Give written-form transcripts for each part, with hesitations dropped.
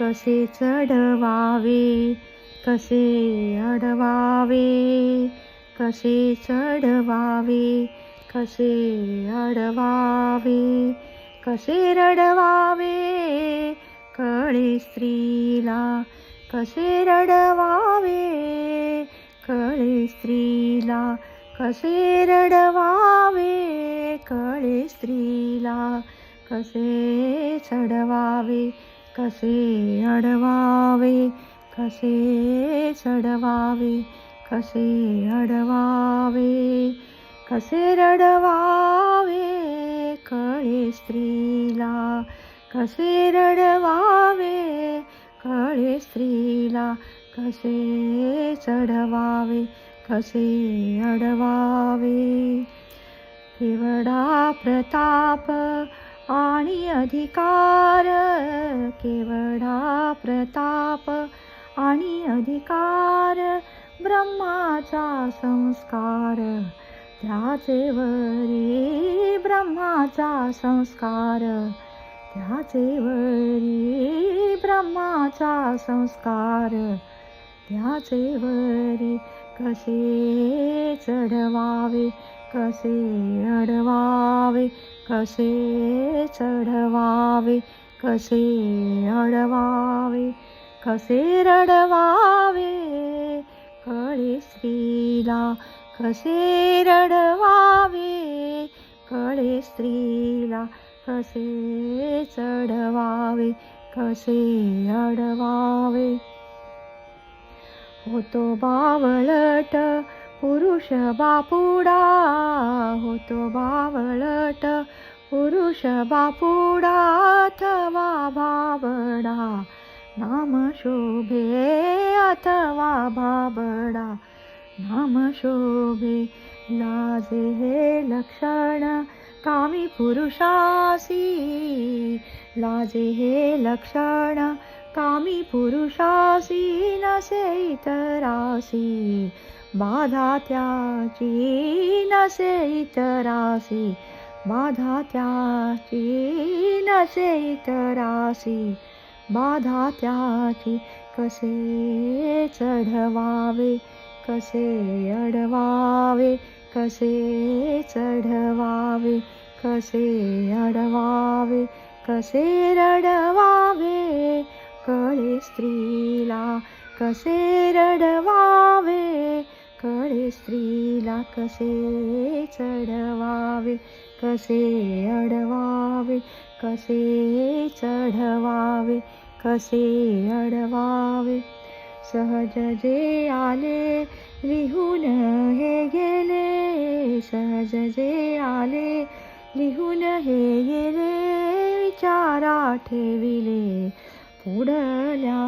कसे चढवावे कसे अडवावे, कसे चढवावे कसे अडवावे, कसे रडवावे कळे स्त्रीला, कसे रडवावे कळे स्त्रीला, कसे रडवावे कळे स्त्रीला, कसे चढवावे कसे अडवावे, कसे चढवावे कसे अडवावे, कसे रडवावे कळे स्त्रीला, कसे रडवावे कळे स्त्रीला, कसे चढवावे कसे अडवावे. केवढा प्रताप आणि अधिकार, केवढा प्रताप आणि अधिकार, ब्रह्माचा संस्कार त्याचे वरी, ब्रह्माचा संस्कार त्याचे वरी, ब्रह्माचा संस्कार त्याचे वरी, कसे चढवावे कसे अडवावे, कसे चढवावे कसे अडवावे, कसे रडवावे कळे स्त्रीला, कसे रडवावे कळे स्त्रीला, कसे चढवावे कसे अडवावे. होतो बावळट पुरुष बापुडा, होतो बावळट पुरुष बापुडा, अथवा बाबडा नाम शोभे, अथवा बाबडा नाम शोभे. लाजे हे लक्षण कामी पुरुषासी, लाजे हे लक्षण कामी पुरुषासी, नसे इतरासी बाधा त्याची, नसे इतरासी बाधा त्याची, नसे इतरासी बाधा त्याची. कसे चढवावे कसे अडवावे, कसे चढवावे कसे अडवावे, कसे रडवावे कळे स्त्रीला, कसे रडवावे कळे स्त्रीला, कसे चढवावे कसे अडवावे, कसे चढवावे कसे अडवावे. सहज जे आले लिहून हे गेले, सहज जे आले लिहून हे गेले, विचारा ठेविले पुढल्या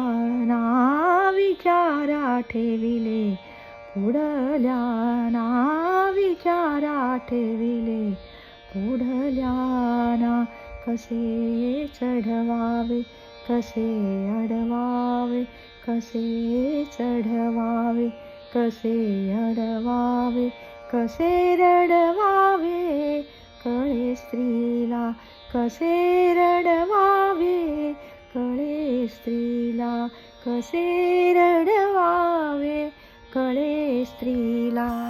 ना, विचारा ठेविले पुढल्या ना, विचारा ठेविले पुढल्या ना. कसे चढवावे कसे अडवावे, कसे चढवावे कसे अडवावे, कसे रडवावे कळे स्त्रीला, कसे रडवावे कळे स्त्रीला, कसे रडवावे कळे स्त्रीला.